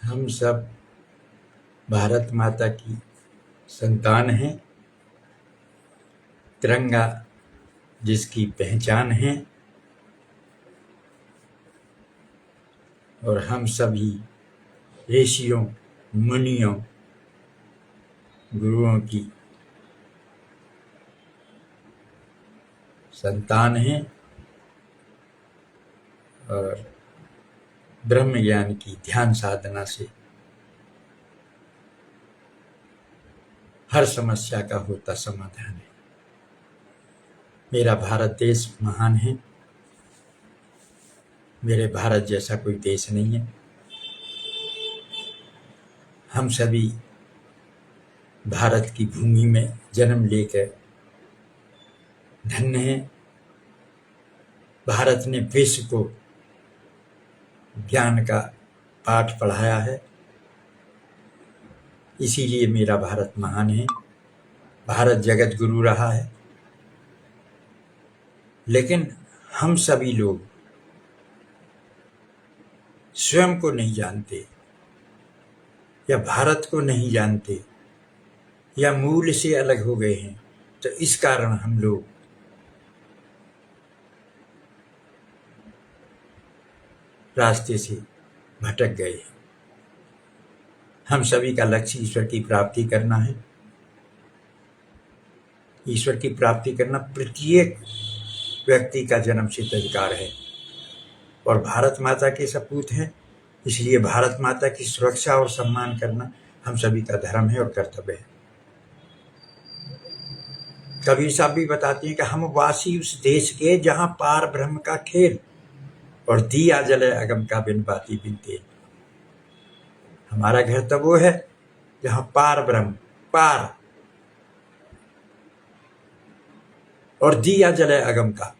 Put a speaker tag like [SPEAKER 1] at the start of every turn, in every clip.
[SPEAKER 1] हम सब भारत माता की संतान हैं। तिरंगा जिसकी पहचान है और हम सभी ऋषियों, मुनियों, गुरुओं की संतान हैं और ब्रह्म ज्ञान की ध्यान साधना से हर समस्या का होता समाधान है। मेरा भारत देश महान है। मेरे भारत जैसा कोई देश नहीं है। हम सभी भारत की भूमि में जन्म लेकर धन्य हैं। भारत ने विश्व को ज्ञान का पाठ पढ़ाया है, इसीलिए मेरा भारत महान है। भारत जगत गुरु रहा है, लेकिन हम सभी लोग स्वयं को नहीं जानते या भारत को नहीं जानते या मूल से अलग हो गए हैं। तो इस कारण हम लोग रास्ते से भटक गए हैं। हम सभी का लक्ष्य ईश्वर की प्राप्ति करना है। ईश्वर की प्राप्ति करना प्रत्येक व्यक्ति का जन्मसिद्ध अधिकार है और भारत माता के सपूत हैं, इसलिए भारत माता की सुरक्षा और सम्मान करना हम सभी का धर्म है और कर्तव्य है। कबीर साहब भी बताते हैं कि हम वासी उस देश के जहां पार ब्रह्म का खेल और दिया जले अगम का बिन बाती बिन तेल। हमारा घर तो वो है जहां पार ब्रह्म, पार और दिया जले अगम का,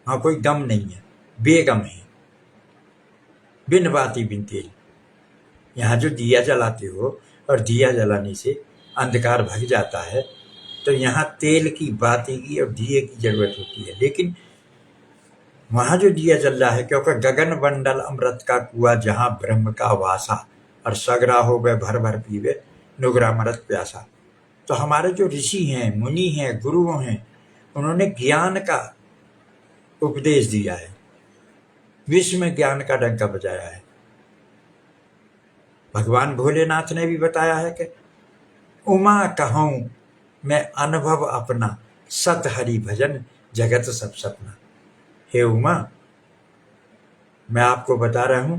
[SPEAKER 1] वहां कोई गम नहीं है, बेगम है, बिन बाती बिन तेल। यहाँ जो दिया जलाते हो और दिया जलाने से अंधकार भग जाता है, तो यहाँ तेल की, बाती की और दिए की जरूरत होती है। लेकिन वहां जो दिया जल रहा है, क्योंकि गगन मंडल अमृत का कुआ जहां ब्रह्म का वासा और सगरा हो गए भर भर पीवे नुगरा मरत प्यासा। तो हमारे जो ऋषि हैं, मुनि हैं, गुरुओं हैं, उन्होंने ज्ञान का उपदेश दिया है, विश्व में ज्ञान का डंका बजाया है। भगवान भोलेनाथ ने भी बताया है कि उमा कहूं मैं अनुभव अपना, सत हरि भजन जगत सब सपना। हे उमा, मैं आपको बता रहा हूं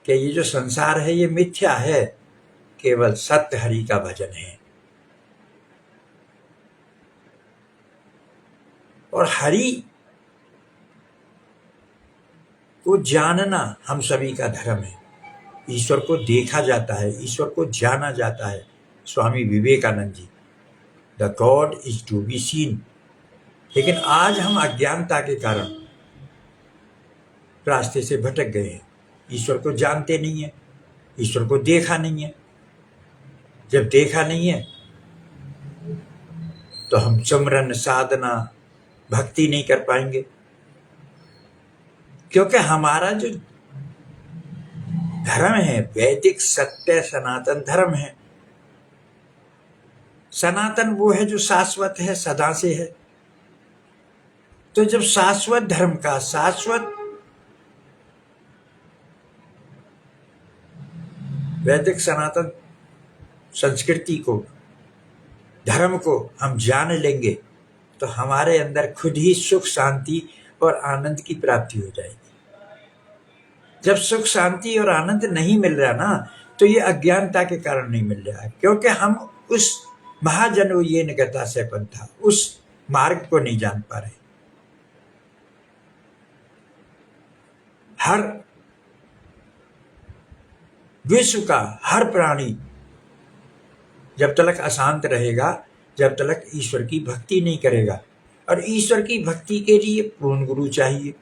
[SPEAKER 1] कि ये जो संसार है ये मिथ्या है, केवल सत्य हरि का भजन है। और हरि को जानना हम सभी का धर्म है। ईश्वर को देखा जाता है, ईश्वर को जाना जाता है। Swami Vivekananda ji, the God is to be seen. लेकिन आज हम अज्ञानता के कारण रास्ते से भटक गए हैं। ईश्वर को जानते नहीं है, ईश्वर को देखा नहीं है। जब देखा नहीं है तो हम सुमरन, साधना, भक्ति नहीं कर पाएंगे, क्योंकि हमारा जो धर्म है वैदिक सत्य सनातन धर्म है। सनातन वो है जो शाश्वत है, सदा से है। तो जब शाश्वत धर्म का, शाश्वत वैदिक सनातन संस्कृति को, धर्म को हम जान लेंगे, तो हमारे अंदर खुद ही सुख, शांति और आनंद की प्राप्ति हो जाएगी। जब सुख, शांति और आनंद नहीं मिल रहा ना, तो ये अज्ञानता के कारण नहीं मिल रहा है, क्योंकि हम उस महाजनो ये नगता से पंथा, उस मार्ग को नहीं जान पा रहे। हर विश्व का हर प्राणी जब तक अशांत रहेगा, जब तक ईश्वर की भक्ति नहीं करेगा। और ईश्वर की भक्ति के लिए पूर्ण गुरु चाहिए,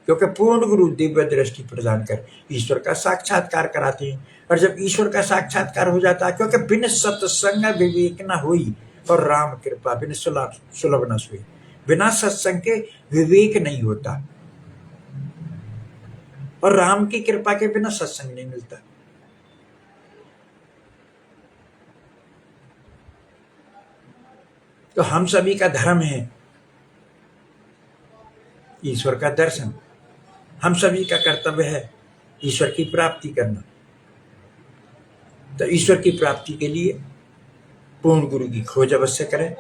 [SPEAKER 1] क्योंकि पूर्ण गुरु दिव्य दृष्टि प्रदान कर ईश्वर का साक्षात्कार कराते हैं। और जब ईश्वर का साक्षात्कार हो जाता है, क्योंकि बिन सत्संग विवेक न हुई और राम कृपा बिन सुलभ न सोई। बिना सत्संग के विवेक नहीं होता और राम की कृपा के बिना सत्संग नहीं मिलता। तो हम सभी का धर्म है ईश्वर का दर्शन, हम सभी का कर्तव्य है ईश्वर की प्राप्ति करना। तो ईश्वर की प्राप्ति के लिए पूर्ण गुरु की खोज अवश्य करें।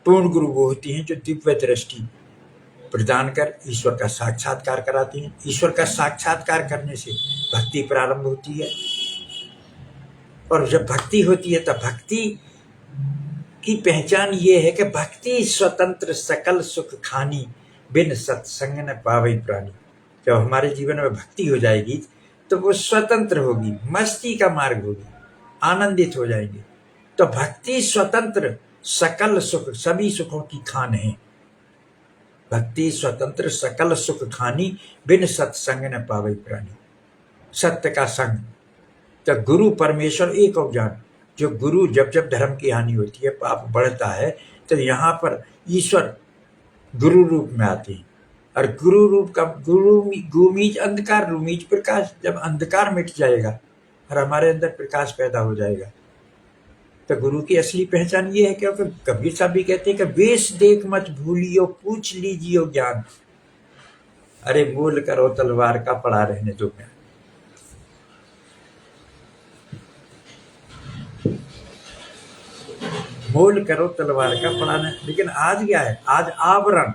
[SPEAKER 1] पूर्ण गुरु वो होती हैं जो दिव्य दृष्टि प्रदान कर ईश्वर का साक्षात्कार कराती हैं। ईश्वर का साक्षात्कार करने से भक्ति प्रारंभ होती है, और जब भक्ति होती है तब भक्ति की पहचान ये है कि भक्ति स्वतंत्र सकल सुख खानी, बिन सत्संग न पावई प्राणी। जब हमारे जीवन में भक्ति हो जाएगी तो वो स्वतंत्र होगी, मस्ती का मार्ग होगी, आनंदित हो जाएंगे। तो भक्ति स्वतंत्र सकल सुख, सभी सुखों की खान है। भक्ति स्वतंत्र सकल सुख खानी, बिन सत्संग न पावई प्राणी। सत्य का संग, तो गुरु परमेश्वर एक अवजान। जो गुरु जब जब धर्म की हानि होती है, पाप बढ़ता है, तो यहाँ पर ईश्वर गुरु रूप में आते हैं। और गुरु रूप का गुमीज अंधकार, रूमीज प्रकाश। जब अंधकार मिट जाएगा और हमारे अंदर प्रकाश पैदा हो जाएगा, तो गुरु की असली पहचान ये है। क्योंकि कबीर साहब भी कहते हैं कि वेश देख मत भूलियो, पूछ लीजियो ज्ञान। अरे मोल करो तलवार का, पड़ा रहने दो ज्ञान। मोल करो तलवार का, पड़ा नहीं। लेकिन आज क्या है? आज आवरण।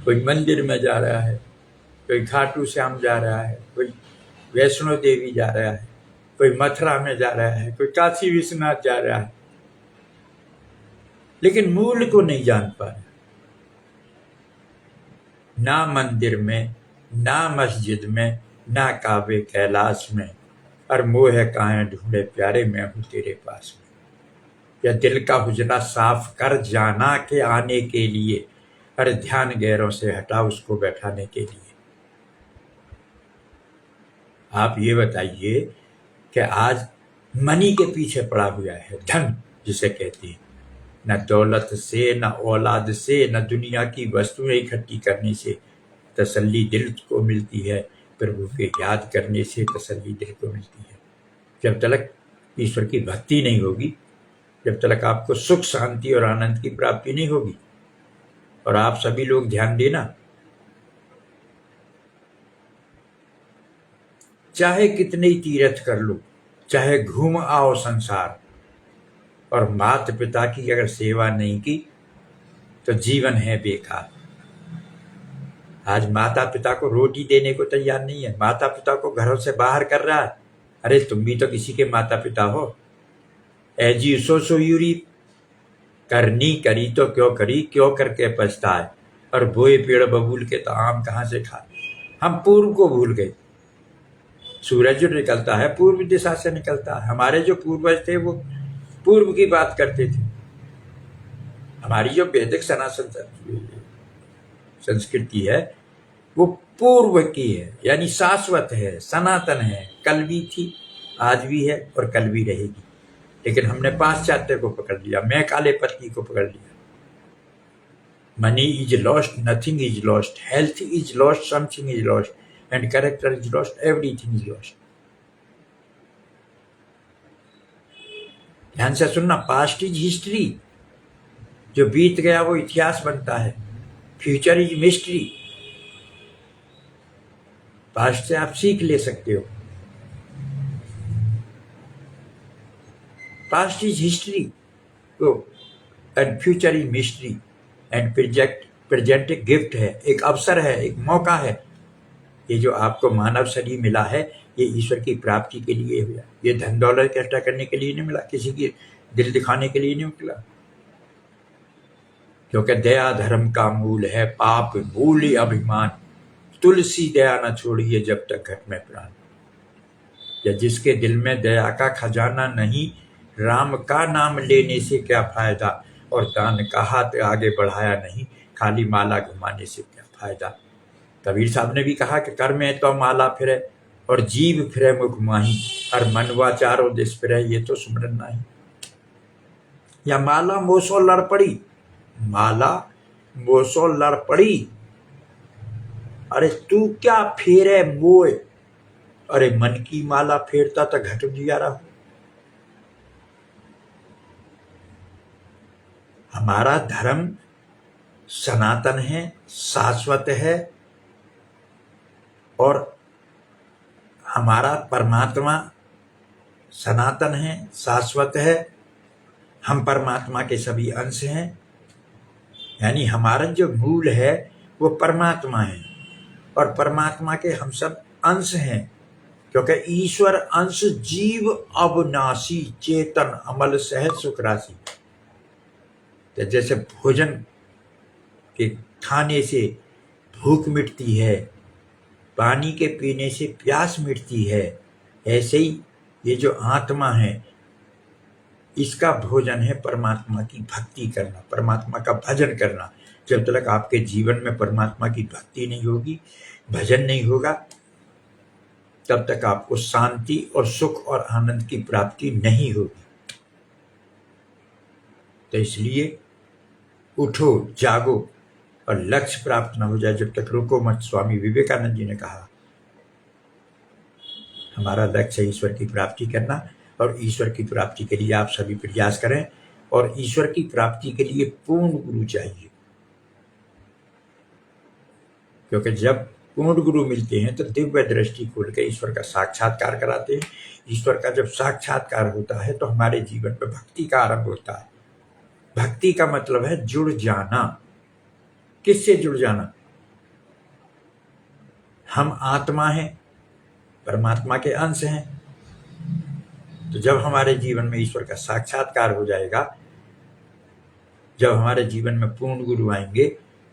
[SPEAKER 1] कोई मंदिर में जा रहा है, कोई खाटू श्याम जा रहा है, कोई वैष्णो देवी जा रहा है, कोई मथुरा में जा रहा है, कोई काशी विश्वनाथ जा रहा है, लेकिन मूल को नहीं जान पा रहा। ना मंदिर में, ना मस्जिद में, ना काबे कैलाश में, और मोह काहे ढूंढे प्यारे, मैं हूं तेरे पास में। या दिल का हुजरा साफ कर जाना के आने के लिए, और ध्यान गैरों से हटा उसको बैठाने के लिए। आप ये बताइए कि आज मनी के पीछे पड़ा हुआ है, धन जिसे कहते हैं। न दौलत से, न औलाद से, न दुनिया की वस्तुएं इकट्ठी करने से तसल्ली दिल को मिलती है, प्रभु के याद करने से तसल्ली दिल को मिलती है। जब तक ईश्वर की भक्ति नहीं होगी, जब तक आपको सुख शांति और आनंद की प्राप्ति नहीं होगी। और आप सभी लोग ध्यान देना, चाहे कितने ही तीर्थ कर लो, चाहे घूम आओ संसार, और माता पिता की अगर सेवा नहीं की तो जीवन है बेकार। आज माता पिता को रोटी देने को तैयार नहीं है, माता पिता को घरों से बाहर कर रहा है। अरे तुम भी तो किसी के माता पिता हो। एजी सो यूरी, करनी करी तो क्यों करी, क्यों करके पछताए, और बोए पेड़ बबूल के तो आम कहाँ से खाए। हम पूर्व को भूल गए। सूरज जो निकलता है पूर्व दिशा से निकलता है। हमारे जो पूर्वज थे वो पूर्व की बात करते थे। हमारी जो वैदिक सनातन संस्कृति है वो पूर्व की है, यानी शाश्वत है, सनातन है। कल भी थी, आज भी है, और कल भी रहेगी। लेकिन हमने पाश्चात्य को पकड़ लिया, मैं काले पत्नी को पकड़ लिया। Money is lost, nothing is lost, health is lost, something is lost, and character is lost, everything is lost. ध्यान से सुनना, पास्ट इज हिस्ट्री। जो बीत गया वो इतिहास बनता है। Future is mystery. पास्ट से आप सीख ले सकते हो। Past is history and future is mystery, and present एक गिफ्ट है, एक अवसर है, एक मौका है। ये जो आपको मानव शरीर मिला है, ये ईश्वर की प्राप्ति के लिए हुआ। ये धन दौलत इकट्ठा करने के लिए नहीं मिला, किसी की दिल दिखाने के लिए नहीं मिला। क्योंकि दया धर्म का मूल है, पाप मूल अभिमान। तुलसी दया न छोड़िए जब तक घट में प्राण। या जिसके दिल में दया का खजाना नहीं, राम का नाम लेने से क्या फायदा, और दान का हाथ आगे बढ़ाया नहीं, खाली माला घुमाने से क्या फायदा। कबीर साहब ने भी कहा कि कर में तो माला फिरे, और जीव फिरे मुख माही, और मनवा चारों दिस फिरे, ये तो सुमरन नहीं। या माला मोसो लड़ पड़ी, माला मोसो लड़ पड़ी, अरे तू क्या फेरे मोए। अरे मन की माला फेरता तो घट जिया रहा। हमारा धर्म सनातन है, शाश्वत है, और हमारा परमात्मा सनातन है, शाश्वत है। हम परमात्मा के सभी अंश हैं, यानी हमारा जो मूल है वो परमात्मा है, और परमात्मा के हम सब अंश हैं, क्योंकि ईश्वर अंश जीव अविनाशी चेतन अमल सहज सुख राशि। तो जैसे भोजन के खाने से भूख मिटती है, पानी के पीने से प्यास मिटती है, ऐसे ही ये जो आत्मा है इसका भोजन है परमात्मा की भक्ति करना, परमात्मा का भजन करना। जब तक आपके जीवन में परमात्मा की भक्ति नहीं होगी, भजन नहीं होगा, तब तक आपको शांति और सुख और आनंद की प्राप्ति नहीं होगी। तो इसलिए उठो, जागो, और लक्ष्य प्राप्त न हो जाए जब तक रुको मत। स्वामी विवेकानंद जी ने कहा हमारा लक्ष्य है ईश्वर की प्राप्ति करना, और ईश्वर की प्राप्ति के लिए आप सभी प्रयास करें, और ईश्वर की प्राप्ति के लिए पूर्ण गुरु चाहिए, क्योंकि जब पूर्ण गुरु मिलते हैं तो दिव्य दृष्टि खोल के ईश्वर का साक्षात्कार कराते हैं। ईश्वर का जब साक्षात्कार होता है तो हमारे जीवन में भक्ति का आरंभ होता है। भक्ति का मतलब है जुड़ जाना। किससे जुड़ जाना? हम आत्मा हैं, परमात्मा के अंश हैं। तो जब हमारे जीवन में ईश्वर का साक्षात्कार हो जाएगा, जब हमारे जीवन में पूर्ण गुरु आएंगे,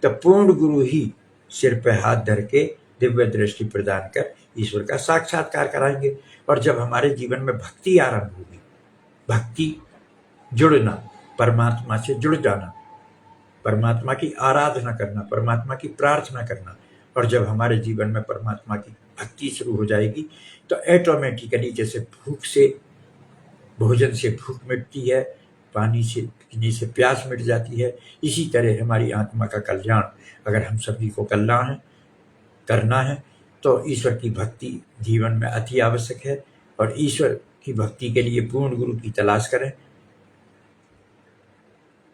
[SPEAKER 1] तब पूर्ण गुरु ही सिर पे हाथ धर के दिव्य दृष्टि प्रदान कर ईश्वर का साक्षात्कार कराएंगे। और जब हमारे जीवन में भक्ति आरंभ होगी, भक्ति जुड़ना, परमात्मा से जुड़ जाना, परमात्मा की आराधना करना, परमात्मा की प्रार्थना करना, और जब हमारे जीवन में परमात्मा की भक्ति शुरू हो जाएगी तो ऑटोमेटिकली जैसे भूख से, भोजन से भूख मिटती है, पानी से पीने से प्यास मिट जाती है, इसी तरह हमारी आत्मा का कल्याण अगर हम सभी को करना है तो ईश्वर की भक्ति जीवन में अति आवश्यक है। और ईश्वर की भक्ति के लिए पूर्ण गुरु की तलाश करें,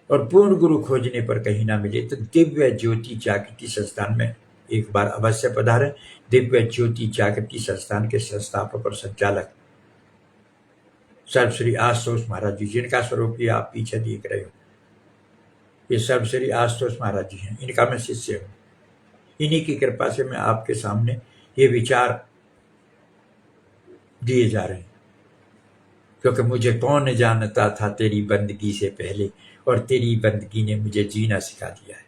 [SPEAKER 1] और पूर्ण गुरु खोजने पर कहीं ना मिले तो दिव्य ज्योति जागृति संस्थान में एक बार अवश्य पधारें। दिव्य ज्योति जागृति संस्थान के संस्थापक और संचालक सर्वश्री आशुतोष महाराज जी, जिनका स्वरूप ये आप पीछे देख रहे हो, ये सर्वश्री आशुतोष महाराज जी हैं। इनका मैं शिष्य हूँ। इन्हीं की कृपा से मैं आपके सामने ये विचार दिए जा रहे हैं, क्योंकि मुझे कौन जानता था तेरी बंदगी से पहले, और तेरी बंदगी ने मुझे जीना सिखा दिया है।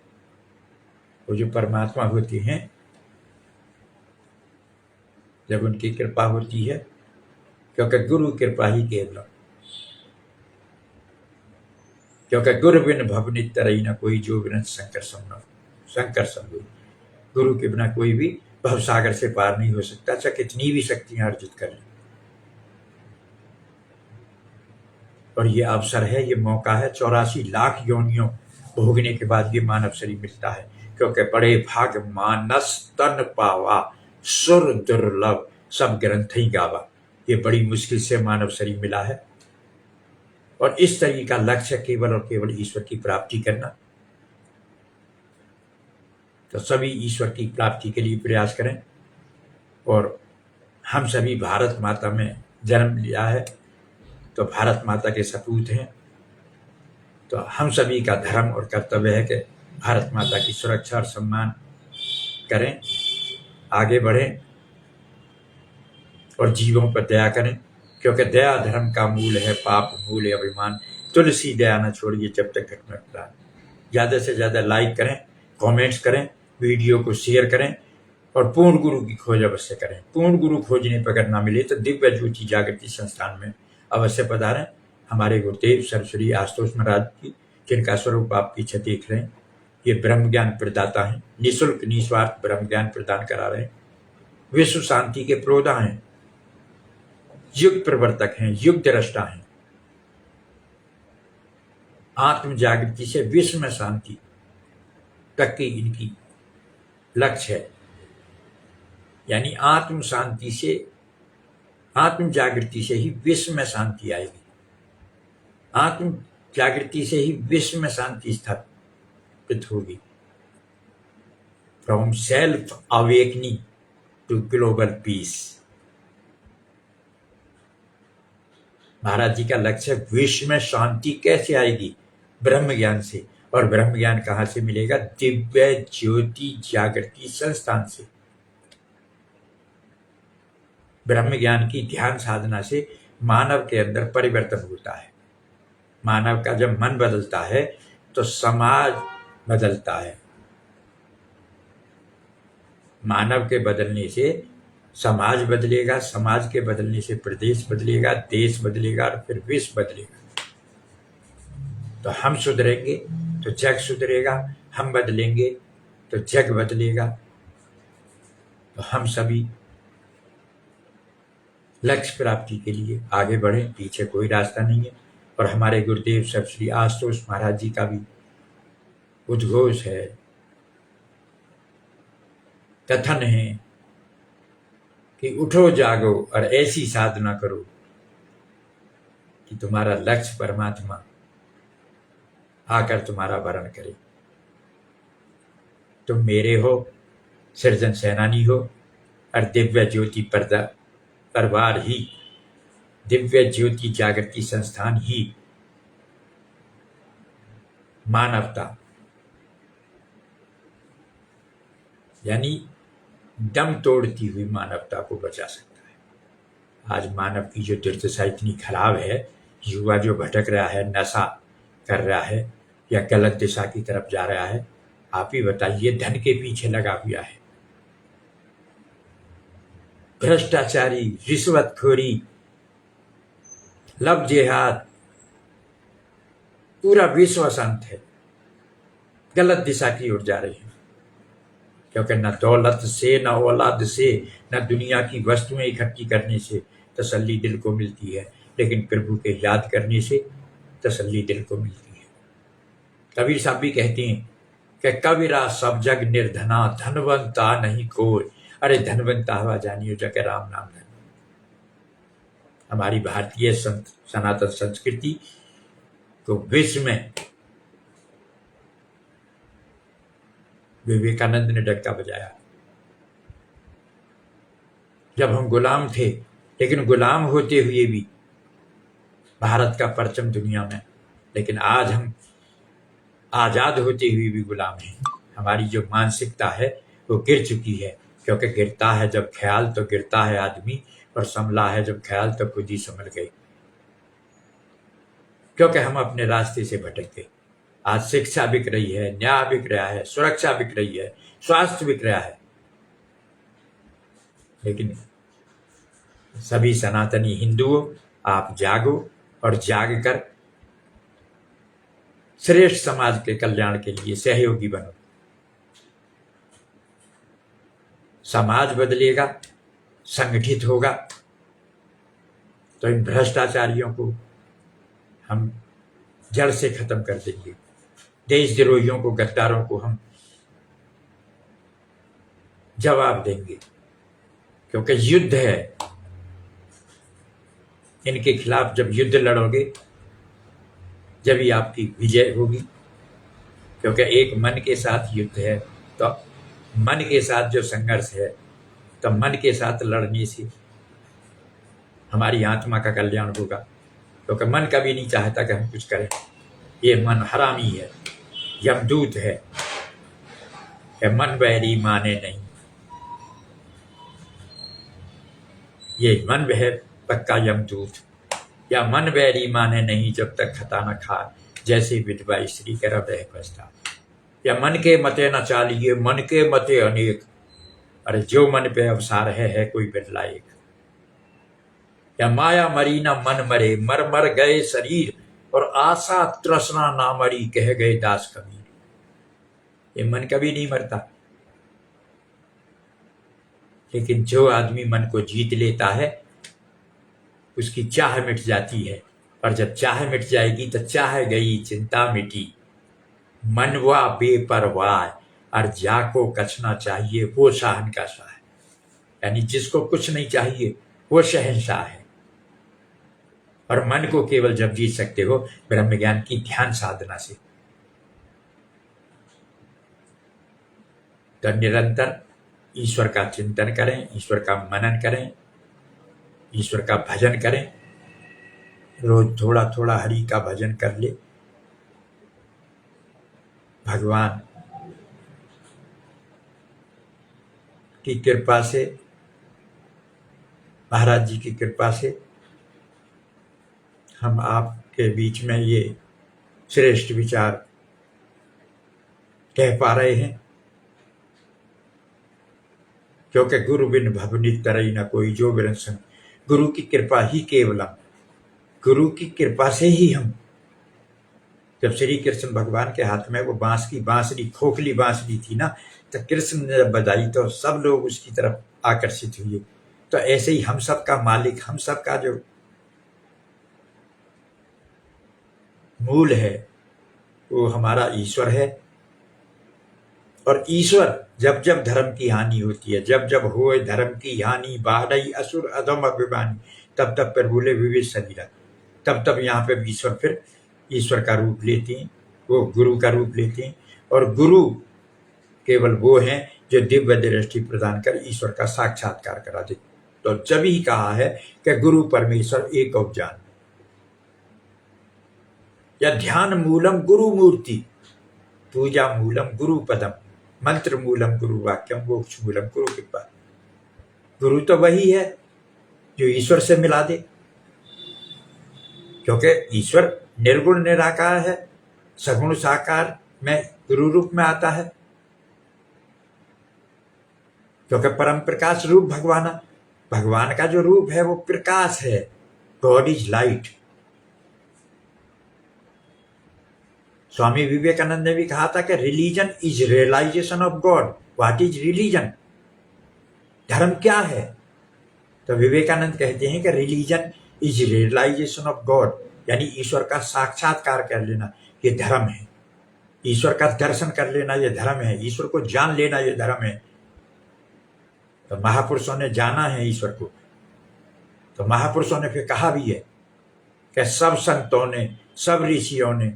[SPEAKER 1] वो जो परमात्मा होते हैं, जब उनकी कृपा होती है, क्योंकि गुरु कृपा ही केवलम, क्योंकि गुरु बिन भवनित तरई न कोई, जो बिन शंकर संग। गुरु के बिना कोई भी भवसागर से पार नहीं हो सकता, चाहे कितनी भी शक्तियां अर्जित कर लें। और ये अवसर है, ये मौका है, 84 लाख योनियों भोगने के बाद ये मानव शरीर मिलता है, क्योंकि बड़े भाग मानस तन पावा, सुर दुर्लभ सब ग्रंथ ही गावा। ये बड़ी मुश्किल से मानव शरीर मिला है, और इस शरीर का लक्ष्य केवल और केवल ईश्वर की प्राप्ति करना। तो सभी ईश्वर की प्राप्ति के लिए प्रयास करें। और हम सभी भारत माता में जन्म लिया है, तो भारत माता के सपूत हैं। तो हम सभी का धर्म और कर्तव्य है कि भारत माता की सुरक्षा और सम्मान करें, आगे बढ़ें और जीवों पर दया करें, क्योंकि दया धर्म का मूल है, पाप मूल है अभिमान। तुलसी दया न छोड़िए जब तक घट न प्राण। ज़्यादा से ज़्यादा लाइक करें, कमेंट्स करें, वीडियो को शेयर करें, और पूर्ण गुरु की खोज अवश्य करें। पूर्ण गुरु खोजने पर अगर ना मिले तो दिव्य ज्योति जागृति संस्थान में अवश्य पधारें। हमारे गुरुदेव सर्वश्री आशुतोष महाराज जी, जिनका स्वरूप आप पीछे देख रहे हैं, ये ब्रह्म ज्ञान प्रदाता हैं, निःशुल्क निस्वार्थ ब्रह्म ज्ञान प्रदान करा रहे हैं, विश्व शांति के प्रोदा हैं, युग प्रवर्तक हैं, युग दृष्टा हैं। आत्म जागृति से विश्व में शांति तक की इनकी लक्ष्य है, यानी आत्म शांति से, आत्म जागृति से ही विश्व में शांति आएगी। आत्म जागृति से ही विश्व में शांति स्थापित होगी। From self awakening to global peace. Maharaj ji का लक्ष्य विश्व में शांति कैसे आएगी? ब्रह्म ज्ञान से। और ब्रह्म ज्ञान कहाँ से मिलेगा? दिव्य ज्योति जागृति संस्थान से। ब्रह्म ज्ञान की ध्यान साधना से मानव के अंदर परिवर्तन होता है। मानव का जब मन बदलता है तो समाज बदलता है। मानव के बदलने से समाज बदलेगा, समाज के बदलने से प्रदेश बदलेगा, देश बदलेगा और फिर विश्व बदलेगा। तो हम सुधरेंगे तो जग सुधरेगा, हम बदलेंगे तो जग बदलेगा। तो हम सभी लक्ष्य प्राप्ति के लिए आगे बढ़े, पीछे कोई रास्ता नहीं है। और हमारे गुरुदेव सब श्री आशुतोष महाराज जी का भी उद्घोष है, कथन है कि उठो जागो और ऐसी साधना करो कि तुम्हारा लक्ष्य परमात्मा आकर तुम्हारा वरण करे। तुम मेरे हो, सृजन सेनानी हो और दिव्य ज्योति परिवार ही, दिव्य ज्योति जागृति संस्थान ही मानवता यानी दम तोड़ती हुई मानवता को बचा सकता है। आज मानव की जो दुर्दशा इतनी खराब है, युवा जो भटक रहा है, नशा कर रहा है या गलत दिशा की तरफ जा रहा है, आप ही बताइए, धन के पीछे लगा हुआ है। भ्रष्टाचारी, रिश्वतखोरी, लव जिहाद, पूरा विश्व अशांत है, गलत दिशा की ओर जा रही है। क्योंकि न दौलत से, न औलाद से, न दुनिया की वस्तुएं इकट्ठी करने से तसल्ली दिल को मिलती है, लेकिन प्रभु के याद करने से तसल्ली दिल को मिलती है। कबीर साहब भी कहते हैं कि कबीरा सब जग निर्धना, धनवंता नहीं कोई। अरे धनवंता हवा जानियो जग राम नाम धन। हमारी भारतीय सनातन संस्कृति को विश्व में विवेकानंद ने डंका बजाया। जब हम गुलाम थे, लेकिन गुलाम होते हुए भी भारत का परचम दुनिया में, लेकिन आज हम आजाद होते हुए भी गुलाम हैं। हमारी जो मानसिकता है वो गिर चुकी है, क्योंकि गिरता है जब ख्याल तो गिरता है आदमी, और संभला है जब ख्याल तो खुद ही संभल गए, क्योंकि हम अपने रास्ते से भटक गए। आज शिक्षा बिक रही है, न्याय बिक रहा है, सुरक्षा बिक रही है, स्वास्थ्य बिक रहा है, लेकिन सभी सनातनी हिंदुओं, आप जागो और जाग कर श्रेष्ठ समाज के कल्याण के लिए सहयोगी बनो। समाज बदलेगा, संगठित होगा, तो इन भ्रष्टाचारियों को हम जड़ से खत्म कर देंगे। देशद्रोहियों को, गद्दारों को हम जवाब देंगे, क्योंकि युद्ध है। इनके खिलाफ जब युद्ध लड़ोगे जब ही आपकी विजय होगी, क्योंकि एक मन के साथ युद्ध है। तो मन के साथ जो संघर्ष है, तो मन के साथ लड़ने से हमारी आत्मा का कल्याण होगा, क्योंकि मन कभी नहीं चाहता कि हम कुछ करें। ये मन हरामी है, यमदूत है, मन बैरी माने नहीं। ये मन है पक्का यमदूत, या मन बैरी माने नहीं जब तक खता न खाए, जैसे विधवा स्त्री कर रह पछता। या मन के मते न चालिए, मन के मते अनेक। अरे जो मन पे अवसार है कोई बिरला एक। या माया मरी न मन मरे, मर मर गए शरीर, और आशा तृष्णा ना मरी, कह गए दास कबीर। ये मन कभी नहीं मरता, लेकिन जो आदमी मन को जीत लेता है उसकी चाह मिट जाती है। और जब चाह मिट जाएगी तो चाह गई चिंता मिटी, मनवा बेपरवाह, और जाको कछना चाहिए वो शाहन का शाह है। यानी जिसको कुछ नहीं चाहिए वो शहंशाह है, और मन को केवल जब जीत सकते हो ब्रह्म ज्ञान की ध्यान साधना से। तो निरंतर ईश्वर का चिंतन करें, ईश्वर का मनन करें, ईश्वर का भजन करें। रोज थोड़ा थोड़ा हरि का भजन कर ले। भगवान की कृपा से, महाराज जी की कृपा से हम आपके बीच में ये श्रेष्ठ विचार कह पा रहे हैं, क्योंकि गुरु बिन भवनीत तरई न कोई जो बिरन संग। गुरु की कृपा ही केवलम, गुरु की कृपा से ही हम। जब श्री कृष्ण भगवान के हाथ में वो बांस की बांसुरी, खोखली बांसुरी थी ना, तो कृष्ण ने जब बजाई तो सब लोग उसकी तरफ आकर्षित हुए। तो ऐसे ही हम सब का मालिक, हम सब का जो मूल है वो हमारा ईश्वर है। और ईश्वर जब जब धर्म की हानि होती है, जब जब होए धर्म की हानि, बाढ़ई असुर अधम अभिमानी, तब तब पर बोले विवेक शरीरा, तब तब यहाँ पे ईश्वर फिर ईश्वर का रूप लेते हैं, वो गुरु का रूप लेते हैं। और गुरु केवल वो हैं जो दिव्य दृष्टि प्रदान कर ईश्वर का साक्षात्कार करा दे। तो जब ही कहा है कि गुरु परमेश्वर एक और जान, या ध्यान मूलम गुरु मूर्ति, पूजा मूलम गुरु पदम, मंत्र मूलम गुरु वाक्यम, मोक्ष मूलम गुरु कृपा। गुरु तो वही है जो ईश्वर से मिला दे, क्योंकि ईश्वर निर्गुण निराकार है, सगुण साकार में गुरु रूप में आता है। क्योंकि परम प्रकाश रूप भगवान का जो रूप है वो प्रकाश है। God is light. Swami Vivekananda ने भी कहा था कि religion is realisation of God. What is religion? धर्म क्या है? तो विवेकानंद कहते हैं कि religion is realisation of God, यानी ईश्वर का साक्षात्कार कर लेना ये धर्म है। ईश्वर का दर्शन कर लेना ये धर्म है। ईश्वर को जान लेना ये धर्म है। तो महापुरुषों ने जाना है ईश्वर को। तो महापुरुषों ने फिर कहा भी है कि सब संतों ने, सब ऋषियों ने,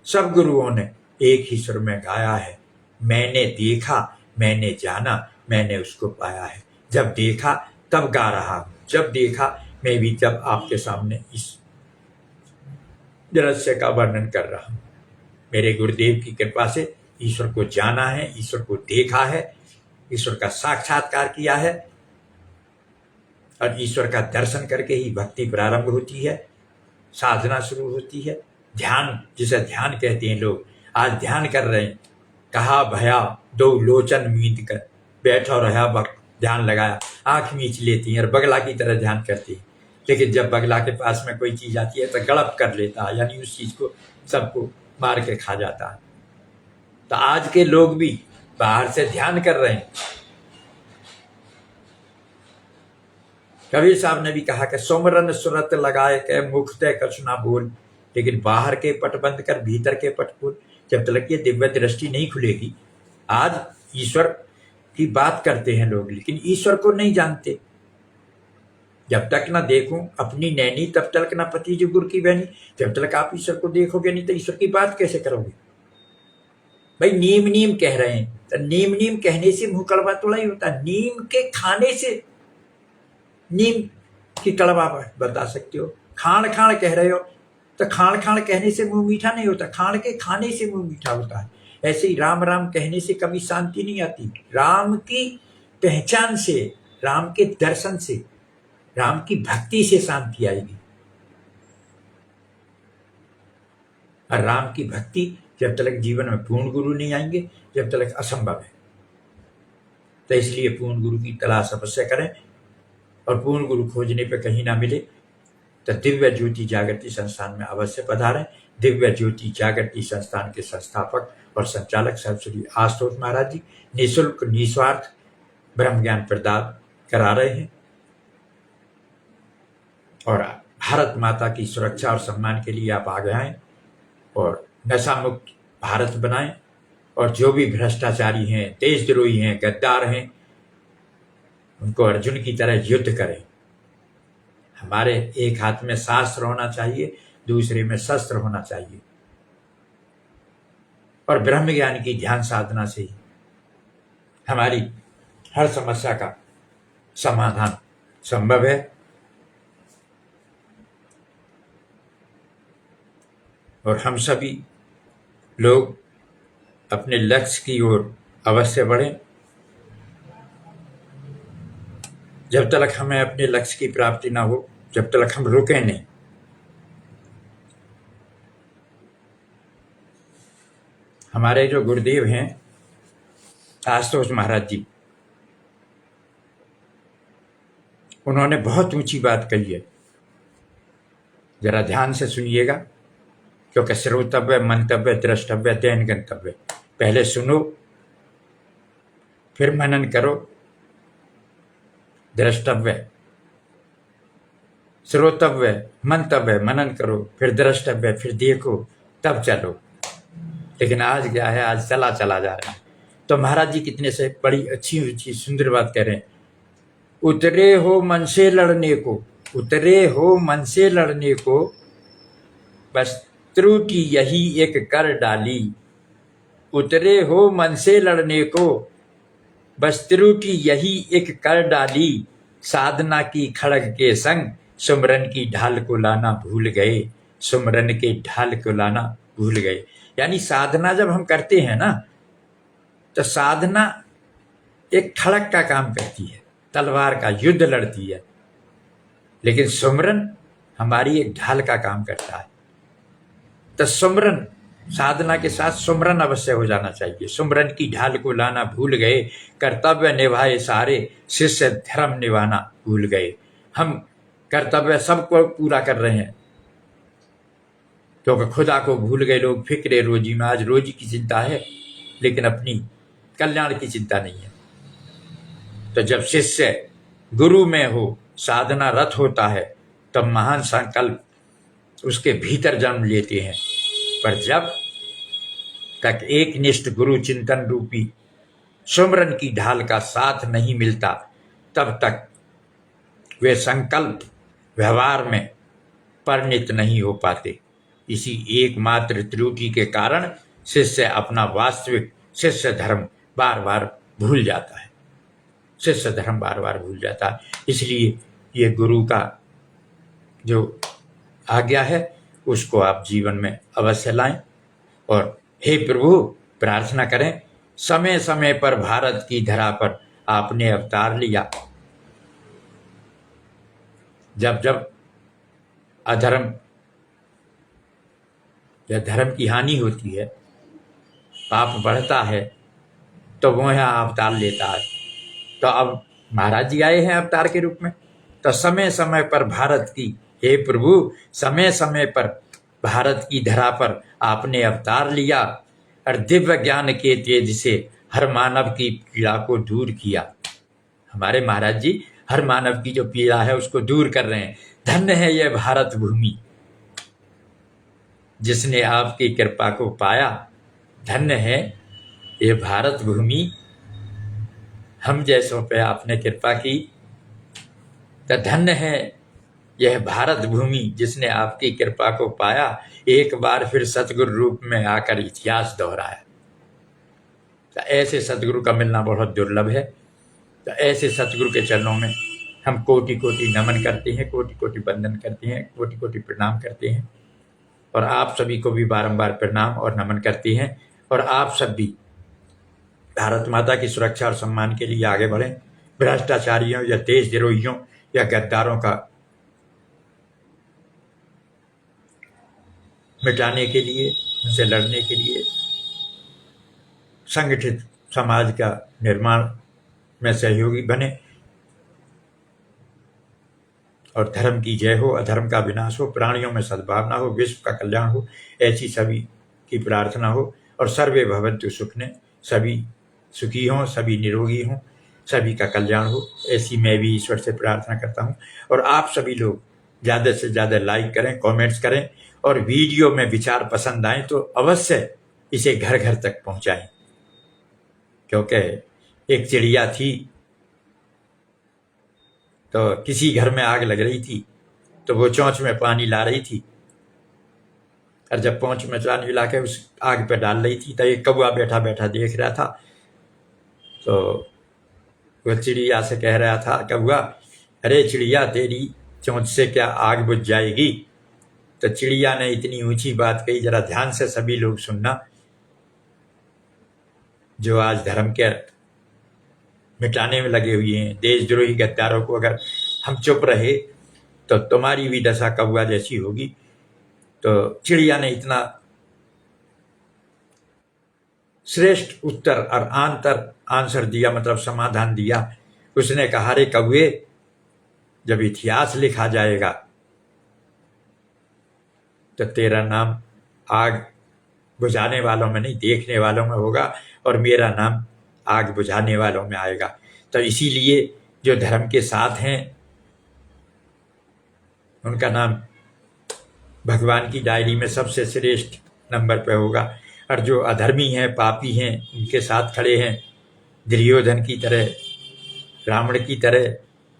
[SPEAKER 1] सब गुरुओं ने एक ही सुर में गाया है, मैंने देखा, मैंने जाना, मैंने उसको पाया है। जब देखा तब गा रहा हूं, जब देखा मैं भी जब आपके सामने इस दृश्य का वर्णन कर रहा हूं। मेरे गुरुदेव की कृपा से ईश्वर को जाना है, ईश्वर को देखा है, ईश्वर का साक्षात्कार किया है। और ईश्वर का दर्शन करके ही भक्ति प्रारंभ होती है, साधना शुरू होती है। ध्यान, जिसे ध्यान कहते हैं लोग, आज ध्यान कर रहे हैं। कहा भया दो लोचन मींद कर, बैठा रहा वक्त ध्यान लगाया, आंख मींच लेती हैं और बगला की तरह ध्यान करती है। लेकिन जब बगला के पास में कोई चीज आती है तो गड़प कर लेता है, यानी उस चीज को सबको मार के खा जाता है। तो आज के लोग भी बाहर से ध्यान कर रहे हैं। कबीर साहब ने भी कहा कि सुमरन सुरत लगाए के मुख ते कछु ना बोल, लेकिन बाहर के पट बंद कर भीतर के पट खोल। जब तक ये दिव्य दृष्टि नहीं खुलेगी, आज ईश्वर की बात करते हैं लोग, लेकिन ईश्वर को नहीं जानते। जब तक ना देखूं अपनी नैनी तब तक ना पति जो गुर की बहनी। जब तक आप ईश्वर को देखोगे नहीं तो ईश्वर की बात कैसे करोगे? भाई नीम नीम कह रहे हैं, तो नीम नीम कहने से मुंह कड़वा थोड़ा ही होता। नीम के खाने से नीम की कड़वा बता सकते हो। खाण खाण कह रहे हो तो खाण खाण कहने से मुंह मीठा नहीं होता, खाण के खाने से मुंह मीठा होता है। ऐसे ही राम राम कहने से कभी शांति नहीं आती। राम की पहचान से, राम के दर्शन से, राम की भक्ति से शांति आएगी। और राम की भक्ति जब तक जीवन में पूर्ण गुरु नहीं आएंगे, जब तक असंभव है। तो इसलिए पूर्ण गुरु की तलाश अवश्य करें। और पूर्ण गुरु खोजने पे कहीं ना मिले तो दिव्य ज्योति जागृति संस्थान में अवश्य पधारें। दिव्य ज्योति जागृति संस्थान के संस्थापक और संचालक श्री आशुतोष महाराज जी निःशुल्क निस्वार्थ ब्रह्म ज्ञान प्रदान करा रहे हैं। और भारत माता की सुरक्षा और सम्मान के लिए आप आगे आएं और नशा मुक्त भारत बनाएं। और जो भी भ्रष्टाचारी हैं, देशद्रोही हैं, गद्दार हैं, उनको अर्जुन की तरह युद्ध करें। हमारे एक हाथ में शास्त्र होना चाहिए, दूसरे में शस्त्र होना चाहिए, और ब्रह्म ज्ञान की ध्यान साधना से ही हमारी हर समस्या का समाधान संभव है। और हम सभी लोग अपने लक्ष्य की ओर अवश्य बढ़ें। जब तक हमें अपने लक्ष्य की प्राप्ति ना हो, जब तक हम रुके नहीं। हमारे जो गुरुदेव हैं आशुतोष महाराज जी, उन्होंने बहुत ऊंची बात कही है, जरा ध्यान से सुनिएगा, क्योंकि श्रोतव्य, मंतव्य, द्रष्टव्य, तेन गंतव्य। पहले सुनो, फिर मनन करो, द्रष्टव्य, श्रोतव्य, मंतव्य, मनन करो, फिर द्रष्टव्य, फिर देखो, तब चलो। लेकिन आज क्या है, आज चला चला जा रहा है। तो महाराज जी कितने से बड़ी अच्छी सुंदर बात कह रहे हैं। उतरे हो मन से लड़ने को, उतरे हो मन से लड़ने को, बस त्रुटि यही एक कर डाली। उतरे हो मन से लड़ने को, बस त्रुटि यही एक कर डाली। साधना की खड़ग के संग सुमरन की ढाल को लाना भूल गए, सुमरन के ढाल को लाना भूल गए। यानी साधना जब हम करते हैं ना, तो साधना एक खड़ग का काम करती है, तलवार का युद्ध लड़ती है, लेकिन सुमरन हमारी एक ढाल का काम करता है। तो सुमरन, साधना के साथ सुमरन अवश्य हो जाना चाहिए। सुमरन की ढाल को लाना भूल गए, कर्तव्य निभाए सारे, शिष्य धर्म निभाना भूल गए। हम कर्तव्य सबको पूरा कर रहे हैं, क्योंकि खुदा को भूल गए लोग फिक्रे रोजी में। आज रोजी की चिंता है, लेकिन अपनी कल्याण की चिंता नहीं है। तो जब शिष्य गुरु में हो, साधना रत होता है, तब महान संकल्प उसके भीतर जन्म लेते हैं। पर जब तक एक निष्ठ गुरु चिंतन रूपी सुमरन की ढाल का साथ नहीं मिलता, तब तक वे संकल्प व्यवहार में परिणित नहीं हो पाते। इसी एकमात्र त्रुटि के कारण शिष्य अपना वास्तविक शिष्य धर्म बार बार भूल जाता है, शिष्य धर्म बार बार भूल जाता है। इसलिए ये गुरु का जो आज्ञा है, उसको आप जीवन में अवश्य लाएं। और हे प्रभु, प्रार्थना करें, समय समय पर भारत की धरा पर आपने अवतार लिया। जब जब अधर्म या धर्म की हानि होती है, पाप बढ़ता है, तो वो यहाँ अवतार लेता है। तो अब महाराज जी आए हैं अवतार के रूप में। तो समय समय पर भारत की, हे प्रभु, समय समय पर भारत की धरा पर आपने अवतार लिया और दिव्य ज्ञान के तेज से हर मानव की पीड़ा को दूर किया। हमारे महाराज जी हर मानव की जो पीड़ा है उसको दूर कर रहे हैं। धन्य है यह भारत भूमि जिसने आपकी कृपा को पाया। धन्य है ये भारत भूमि, हम जैसों पे आपने कृपा की। तो धन्य है यह भारत भूमि जिसने आपकी कृपा को पाया। एक बार फिर सतगुरु रूप में आकर इतिहास दोहराया। तो ऐसे सतगुरु का मिलना बहुत दुर्लभ है। तो ऐसे सतगुरु के चरणों में हम कोटि कोटि नमन करते हैं, कोटि कोटि वंदन करते हैं, कोटि कोटि प्रणाम करते हैं। और आप सभी को भी बारंबार प्रणाम और नमन करते हैं। और आप सब भी भारत माता की सुरक्षा और सम्मान के लिए आगे बढ़ें। भ्रष्टाचारियों या देशद्रोहियों या गद्दारों का मिटाने के लिए, उनसे लड़ने के लिए, संगठित समाज का निर्माण में सहयोगी बने। और धर्म की जय हो, अधर्म का विनाश हो, प्राणियों में सद्भावना हो, विश्व का कल्याण हो, ऐसी सभी की प्रार्थना हो। और सर्वे भवन्तु सुखिनः, सभी सुखी हों, सभी निरोगी हों, सभी का कल्याण हो, ऐसी मैं भी ईश्वर से प्रार्थना करता हूँ। और आप सभी लोग ज़्यादा से ज़्यादा लाइक करें, कमेंट्स करें, और वीडियो में विचार पसंद आए तो अवश्य इसे घर घर तक पहुँचाएं। क्योंकि एक चिड़िया थी, तो किसी घर में आग लग रही थी, तो वो चोंच में पानी ला रही थी, और जब पहुंच में पानी ला के उस आग पे डाल रही थी तो एक कौवा बैठा बैठा देख रहा था। तो वो चिड़िया से कह रहा था, कौवा, अरे चिड़िया, तेरी चोंच से क्या आग बुझ जाएगी? तो चिड़िया ने इतनी ऊंची बात कही, जरा ध्यान से सभी लोग सुनना, जो आज धर्म के मिटाने में लगे हुए हैं, देशद्रोही गद्दारों को अगर हम चुप रहे तो तुम्हारी भी दशा कौवा जैसी होगी। तो चिड़िया ने इतना श्रेष्ठ उत्तर और आंसर दिया, मतलब समाधान दिया। उसने कहा, रे कौवे, जब इतिहास लिखा जाएगा तो तेरा नाम आग बुझाने वालों में नहीं, देखने वालों में होगा, और मेरा नाम आग बुझाने वालों में आएगा। तो इसीलिए जो धर्म के साथ हैं उनका नाम भगवान की डायरी में सबसे श्रेष्ठ नंबर पे होगा, और जो अधर्मी हैं, पापी हैं, उनके साथ खड़े हैं, दुर्योधन की तरह, रावण की तरह,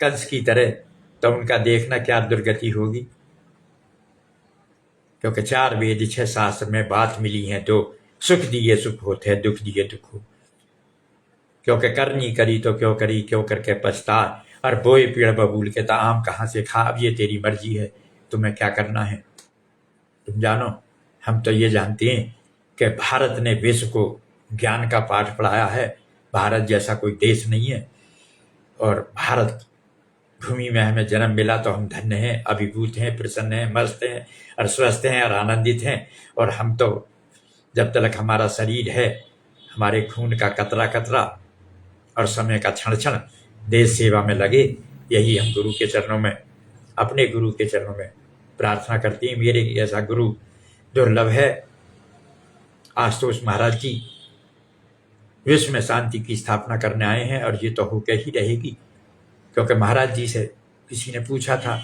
[SPEAKER 1] कंस की तरह, तो उनका देखना क्या दुर्गति होगी। क्योंकि 4 वेद 6 शास्त्र में बात मिली है, तो सुख दिए सुख होते हैं, दुख दिए दुख हो। क्योंकि करनी करी तो क्यों करी, क्यों करके पछता, और बोए पेड़ बबूल के ता आम कहाँ से खा। अब ये तेरी मर्जी है, तुम्हें क्या करना है तुम जानो। हम तो ये जानते हैं कि भारत ने विश्व को ज्ञान का पाठ पढ़ाया है। भारत जैसा कोई देश नहीं है, और भारत भूमि में हमें जन्म मिला तो हम धन्य हैं, अभिभूत हैं, प्रसन्न हैं, मस्त हैं और स्वस्थ हैं और आनंदित हैं। और हम तो जब तक हमारा शरीर है, हमारे खून का कतरा कतरा और समय का क्षण क्षण देश सेवा में लगे, यही हम गुरु के चरणों में, अपने गुरु के चरणों में प्रार्थना करते हैं। मेरे ऐसा गुरु दुर्लभ है। आशुतोष महाराज जी विश्व में शांति की स्थापना करने आए हैं, और ये तो होकर ही रहेगी। क्योंकि महाराज जी से किसी ने पूछा था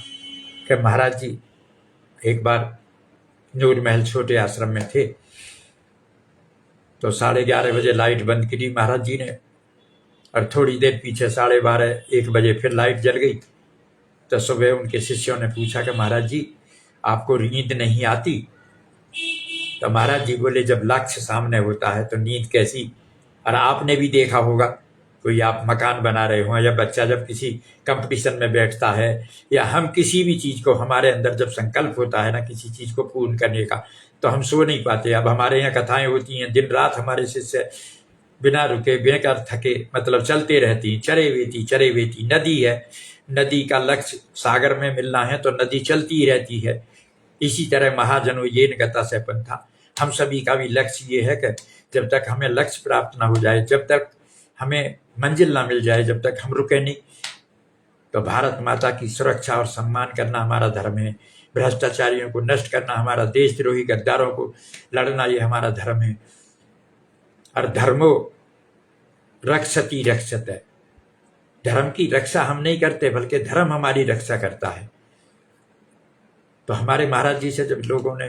[SPEAKER 1] कि महाराज जी एक बार नूर महल छोटे आश्रम में थे, तो 11:30 बजे लाइट बंद करी महाराज जी ने, और थोड़ी देर पीछे 12:30 1 बजे फिर लाइट जल गई। तो सुबह उनके शिष्यों ने पूछा कि महाराज जी आपको नींद नहीं आती? तो महाराज जी बोले, जब लक्ष्य सामने होता है तो नींद कैसी। और आपने भी देखा होगा, कोई आप मकान बना रहे हो, या बच्चा जब किसी कंपटीशन में बैठता है, या हम किसी भी चीज़ को, हमारे अंदर जब संकल्प होता है ना किसी चीज़ को पूर्ण करने का, तो हम सो नहीं पाते। अब हमारे यहाँ कथाएं होती हैं, दिन रात हमारे शिष्य बिना रुके बेकार थके मतलब चलते रहती, चरे वेती। नदी है, नदी का लक्ष्य सागर में मिलना है तो नदी चलती रहती है। इसी तरह महाजनो ये गता से पंथा, हम सभी का भी लक्ष्य ये है कि जब तक हमें लक्ष्य प्राप्त ना हो जाए, जब तक हमें मंजिल ना मिल जाए, जब तक हम रुके नहीं, तो भारत माता की सुरक्षा और सम्मान करना हमारा धर्म है। भ्रष्टाचारियों को नष्ट करना हमारा, देशद्रोही गद्दारों को लड़ना ये हमारा धर्म है। और धर्मो रक्षति रक्षते, धर्म की रक्षा हम नहीं करते बल्कि धर्म हमारी रक्षा करता है। तो हमारे महाराज जी से जब लोगों ने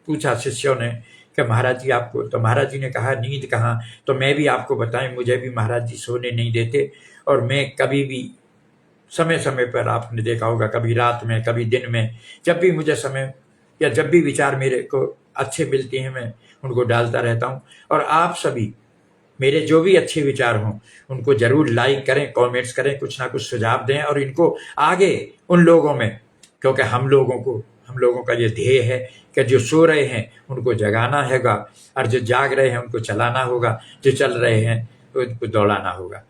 [SPEAKER 1] पूछा, शिष्यों ने, कि महाराज जी आपको, तो महाराज जी ने कहा नींद कहाँ। तो मैं भी आपको बताएं, मुझे भी महाराज जी सोने नहीं देते, और मैं कभी भी समय समय पर, आपने देखा होगा, कभी रात में कभी दिन में, जब भी मुझे समय या जब भी विचार मेरे को अच्छे मिलते हैं मैं उनको डालता रहता हूँ। और आप सभी मेरे जो भी अच्छे विचार हों उनको जरूर लाइक करें, कमेंट्स करें, कुछ ना कुछ सुझाव दें, और इनको आगे उन लोगों में, क्योंकि हम लोगों का ये ध्येय है कि जो सो रहे हैं उनको जगाना होगा, और जो जाग रहे हैं उनको चलाना होगा, जो चल रहे हैं उनको दौड़ाना होगा।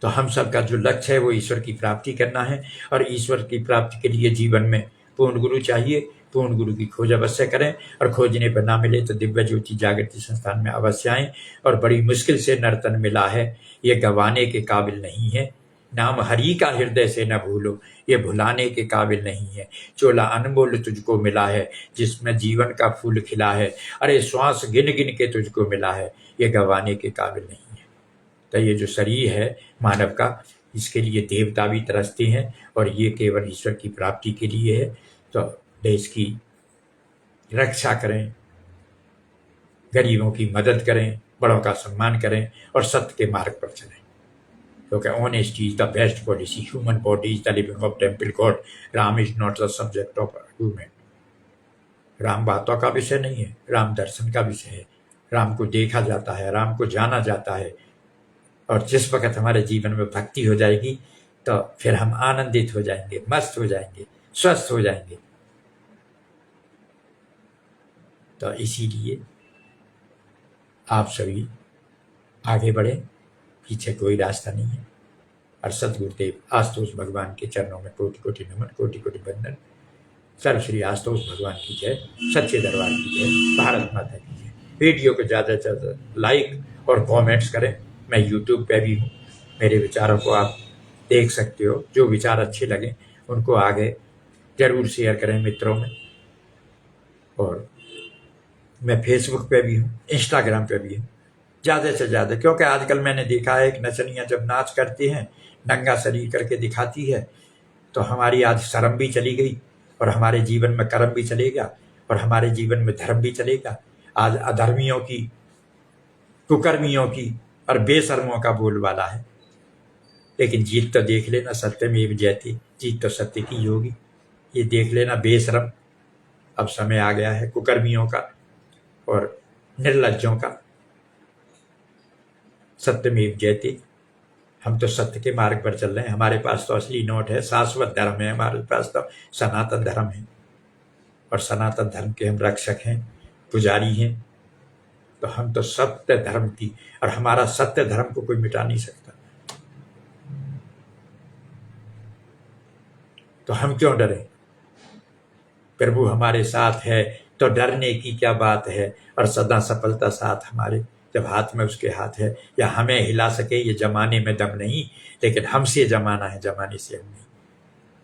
[SPEAKER 1] तो हम सब का जो लक्ष्य है वो ईश्वर की प्राप्ति करना है, और ईश्वर की प्राप्ति के लिए जीवन में पूर्ण गुरु चाहिए। पूर्ण गुरु की खोज अवश्य करें, और खोजने पर ना मिले तो दिव्य ज्योति जागृति संस्थान में अवश्य आएं। और बड़ी मुश्किल से नर्तन मिला है, ये गंवाने के काबिल नहीं है। नाम हरि का हृदय से न भूलो, ये भुलाने के काबिल नहीं है। चोला अनमोल तुझको मिला है, जिसमें जीवन का फूल खिला है। अरे श्वास गिन गिन के तुझको मिला है, ये गंवाने के काबिल नहीं है। तो ये जो शरीर है मानव का, इसके लिए देवता भी तरसते हैं, और ये केवल ईश्वर की प्राप्ति के लिए है। तो देश की रक्षा करें, गरीबों की मदद करें, बड़ों का सम्मान करें, और सत्य के मार्ग पर चलें। क्योंकि honesty is the best policy, human body is the living of temple God, Ram is not the subject of argument. Ram बातों का विषय नहीं है, राम दर्शन का विषय है। राम को देखा जाता है, राम को जाना जाता है। और जिस वक्त हमारे जीवन में भक्ति हो जाएगी तो फिर हम आनंदित हो जाएंगे, मस्त हो जाएंगे, स्वस्थ हो जाएंगे। तो इसीलिए आप सभी आगे बढ़े, पीछे कोई रास्ता नहीं है। और सदगुरुदेव आशुतोष भगवान के चरणों में कोटि कोटि नमन, कोटि कोटि वंदन। सर्व श्री आशुतोष भगवान की जय, सच्चे दरबार की जय, भारत माता की जय। वीडियो को ज़्यादा से ज़्यादा लाइक और कमेंट्स करें। मैं यूट्यूब पे भी हूँ, मेरे विचारों को आप देख सकते हो। जो विचार अच्छे लगें उनको आगे जरूर शेयर करें मित्रों में। और मैं फेसबुक पे भी हूँ, इंस्टाग्राम पे भी हूँ, ज़्यादा से ज़्यादा। क्योंकि आजकल मैंने देखा है कि नचनियाँ जब नाच करती हैं, नंगा शरीर करके दिखाती है, तो हमारी आज शर्म भी चली गई और हमारे जीवन में कर्म भी चलेगा और हमारे जीवन में धर्म भी चलेगा। आज अधर्मियों की, कुकर्मियों की और बेशर्मों का बोलबाला है। लेकिन जीत तो देख लेना, सत्यमेव जयते, जीत तो सत्य की होगी। ये देख लेना बेशर्म, अब समय आ गया है कुकर्मियों का और निर्लज्जों का। सत्यमेव जयते, हम तो सत्य के मार्ग पर चल रहे हैं। हमारे पास तो असली नोट है, शाश्वत धर्म है, हमारे पास तो सनातन धर्म है और सनातन धर्म के हम रक्षक हैं, पुजारी हैं। तो हम तो सत्य धर्म की, और हमारा सत्य धर्म को कोई मिटा नहीं सकता। तो हम क्यों डरें? प्रभु हमारे साथ है तो डरने की क्या बात है। और सदा सफलता साथ हमारे, जब हाथ में उसके हाथ है। या हमें हिला सके ये जमाने में दम नहीं, लेकिन हमसे जमाना है, जमाने से हम नहीं।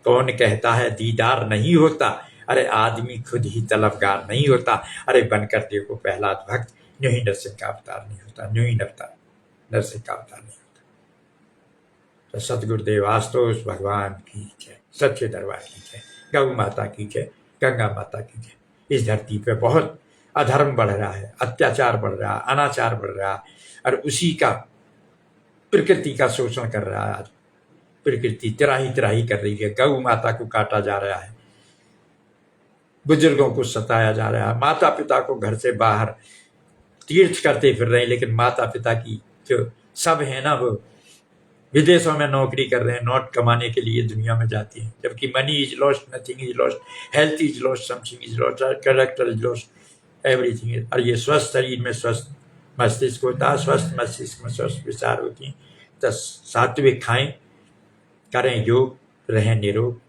[SPEAKER 1] कौन कहता है दीदार नहीं होता, अरे आदमी खुद ही तलबगार नहीं होता। अरे बनकर देखो प्रहलाद भक्त, न्यू ही नरसिंह का अवतार नहीं होता, न्यू ही नरसिंह का अवतार नहीं होता। तो सतगुरुदेव आशुतोष भगवान की जय, सच्चे दरबार की जय, गौ माता की जय, गंगा माता की जय। इस धरती पे बहुत अधर्म बढ़ रहा है, अत्याचार बढ़ रहा है, अनाचार बढ़ रहा है, और उसी का प्रकृति का शोषण कर रहा है। आज प्रकृति तिराही तिराही कर रही है, गौ माता को काटा जा रहा है, बुजुर्गों को सताया जा रहा है, माता पिता को घर से बाहर तीर्थ करते फिर रहे हैं। लेकिन माता पिता की जो सब है ना, वो विदेशों में नौकरी कर रहे हैं, नोट कमाने के लिए दुनिया में जाती हैं। जबकि money is lost, nothing is lost, health is lost, something is lost, character is lost, everything is. और ये स्वस्थ शरीर में स्वस्थ मस्तिष्क होता है, स्वस्थ मस्तिष्क में स्वस्थ विचार होती हैं। तो सात्विक खाएं, करें योग, रहें निरोग।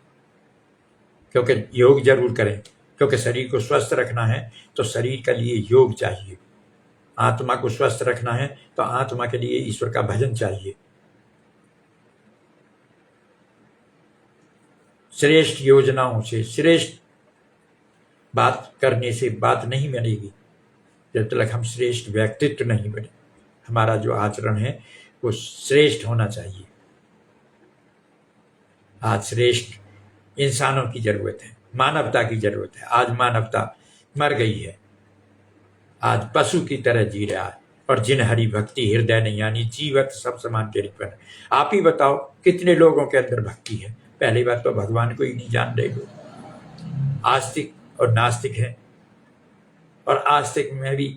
[SPEAKER 1] क्योंकि योग जरूर करें, क्योंकि शरीर को स्वस्थ रखना है तो शरीर के लिए योग चाहिए। आत्मा को स्वस्थ रखना है तो आत्मा के लिए ईश्वर का भजन चाहिए। श्रेष्ठ योजनाओं से, श्रेष्ठ बात करने से बात नहीं बनेगी जब तक हम श्रेष्ठ व्यक्तित्व नहीं बने। हमारा जो आचरण है वो श्रेष्ठ होना चाहिए। आज श्रेष्ठ इंसानों की जरूरत है, मानवता की जरूरत है। आज मानवता मर गई है, आज पशु की तरह जी रहा है। और जिन हरि भक्ति हृदय नहीं, यानी जीवत सब समान के रिपन। आप ही बताओ कितने लोगों के अंदर भक्ति है? पहली बात तो भगवान को ही नहीं जान रहे लोग, आस्तिक और नास्तिक है। और आस्तिक में भी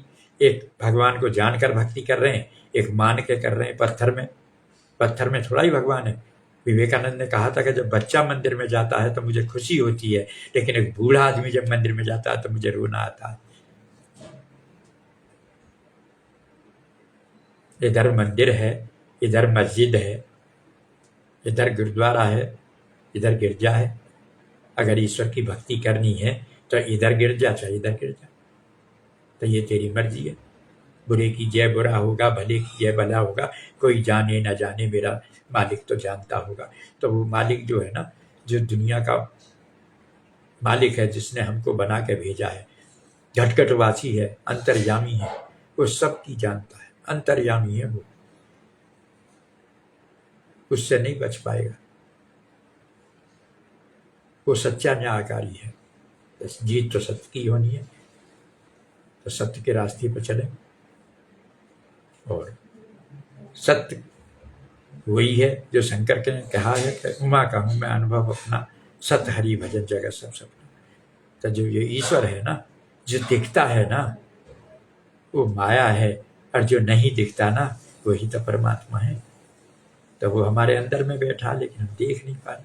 [SPEAKER 1] एक भगवान को जानकर भक्ति कर रहे हैं, एक मान के कर रहे हैं। पत्थर में थोड़ा ही भगवान है। विवेकानंद ने कहा था कि जब बच्चा मंदिर में जाता है तो मुझे खुशी होती है, लेकिन एक बूढ़ा आदमी जब मंदिर में जाता है तो मुझे रोना आता है। इधर मंदिर है, इधर मस्जिद है, इधर गुरुद्वारा है, इधर गिरजा है। अगर ईश्वर की भक्ति करनी है तो इधर गिरजा चाहे इधर गिरजा, तो ये तेरी मर्जी है। बुरे की जय बुरा होगा, भले की जय भला होगा। कोई जाने ना जाने, मेरा मालिक तो जानता होगा। तो वो मालिक जो है ना, जो दुनिया का मालिक है, जिसने हमको बना के भेजा है, घटघटवासी है, अंतर्यामी है, वो सब की जानता है, अंतर्यामी है वो, उससे नहीं बच पाएगा। वो सच्चा न्यायकारी है। जीत तो सत्य की होनी है, तो सत्य के रास्ते पर चले और सत्य वही है जो शंकर ने कहा है कि उमा का हूँ मैं अनुभव अपना, सत हरि भजन जगत सब सपना। तो जो ये ईश्वर है ना, जो दिखता है ना वो माया है, और जो नहीं दिखता ना वही तो परमात्मा है। तो वो हमारे अंदर में बैठा, लेकिन हम देख नहीं पा रहे।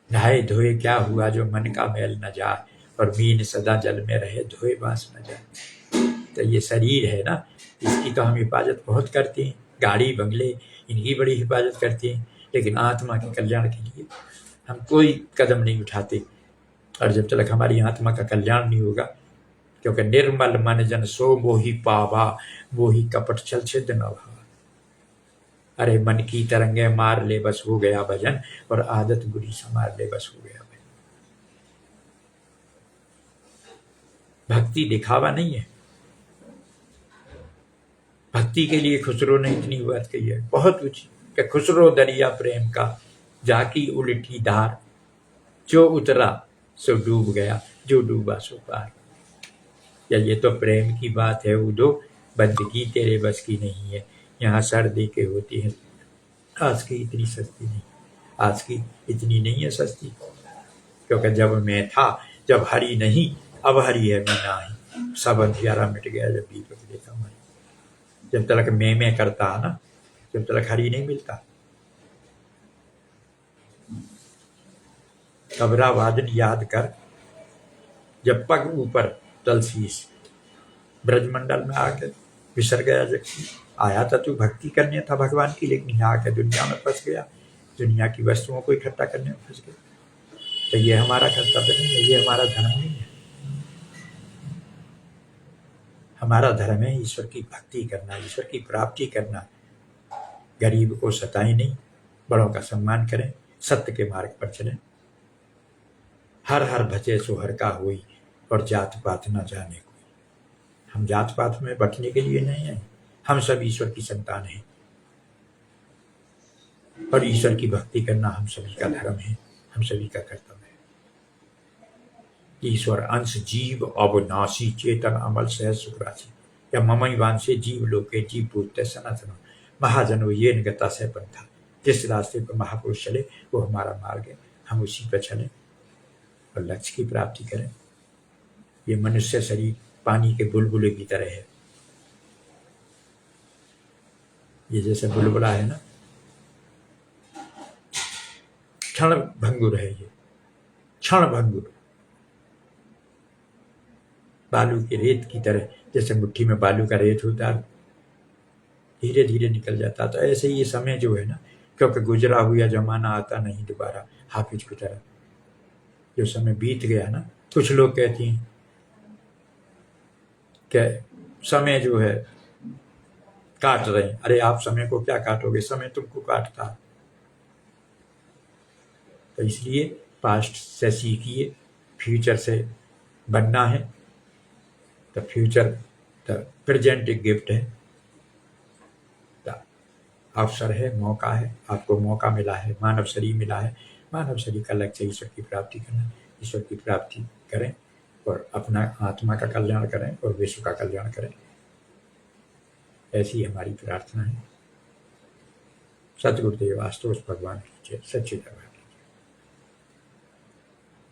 [SPEAKER 1] नहाए धोए क्या हुआ जो मन का मैल न जाए, और मीन सदा जल में रहे धोए बांस न जाए। तो ये शरीर है ना, इसकी तो हम हिफाजत बहुत करते हैं, गाड़ी बंगले इनकी बड़ी हिफाजत करते हैं, लेकिन आत्मा के कल्याण के लिए हम कोई कदम नहीं उठाते। और जब तक हमारी आत्मा का कल्याण नहीं होगा, क्योंकि निर्मल मन जन सो मोहि पावा, मोहि कपट छल छिद्र न भावा। अरे मन की तरंगे मार ले बस हो गया भजन, और आदत बुरी संवार ले बस हो गया भजन। भक्ति दिखावा नहीं है। भक्ति के लिए खुसरो ने इतनी बात कही है, बहुत ऊंची, कि खुसरो दरिया प्रेम का जाकी उल्टी धार, जो उतरा सो डूब गया, जो डूबा सो पार। या ये तो प्रेम की बात है उदो, बंदगी तेरे बस की नहीं है, यहाँ सर दे के होती है आज की इतनी सस्ती नहीं, आज की इतनी नहीं है सस्ती। क्योंकि जब मैं था, जब हरि नहीं, अब हरि है मैं नहीं, सब अंधियारा मिट गया जब दीपक देखा मैं। जब तक मैं करता है ना, जब तक हरि नहीं मिलता। कबरा वादन याद कर, जब पग ऊपर तलसीस, ब्रजमंडल में आके विसर गया व्यक्ति। आया था तू भक्ति करने था भगवान की, लेकिन यहाँ आके दुनिया में फंस गया, दुनिया की वस्तुओं को इकट्ठा करने में फंस गया। तो ये हमारा कर्तव्य नहीं है, ये हमारा धर्म नहीं है। हमारा धर्म है ईश्वर की भक्ति करना, ईश्वर की प्राप्ति करना। गरीब को सताएं नहीं, बड़ों का सम्मान करें, सत्य के मार्ग पर चलें। हर हर भजे सो हर का हुई, और जात पात न जाने कोई। हम जात पात में बटने के लिए नहीं है, हम सब ईश्वर की संतान हैं, और ईश्वर की भक्ति करना हम सभी का धर्म है, हम सभी का कर्तव्य है। ईश्वर अंश जीव अविनाशी, चेतन अमल सहज सुख राशि, या ममई वांसे जीव लोके जीव भूत सनातन, महाजनो ये निगता से पंथा। जिस रास्ते पर महापुरुष चले वो हमारा मार्ग है, हम उसी पर चलें और लक्ष्य की प्राप्ति करें। ये मनुष्य शरीर पानी के बुलबुले की तरह है। ये जैसे बुलबुला है ना, क्षण भंगुर है, ये क्षण भंगुर, बालू के रेत की तरह। जैसे मुट्ठी में बालू का रेत होता है, धीरे धीरे निकल जाता। तो ऐसे ही ये समय जो है ना, क्योंकि गुजरा हुआ जमाना आता नहीं दोबारा, हाफिज की तरह जो समय बीत गया ना। कुछ लोग कहती हैं कि समय जो है काट रहे हैं। अरे आप समय को क्या काटोगे, समय तुमको काटता। तो इसलिए पास्ट से सीखिए, फ्यूचर से बनना है। तो फ्यूचर तो प्रेजेंट एक गिफ्ट है, तो अवसर है, मौका है, आपको मौका मिला है, मानव शरीर मिला है। मानव शरीर का लक्ष्य ईश्वर की प्राप्ति करना। ईश्वर की प्राप्ति करें और अपना आत्मा का कल्याण करें और विश्व का कल्याण करें, ऐसी हमारी प्रार्थना है। सतगुरुदेव आशुतोष भगवान की जय। सच्चिदानंद।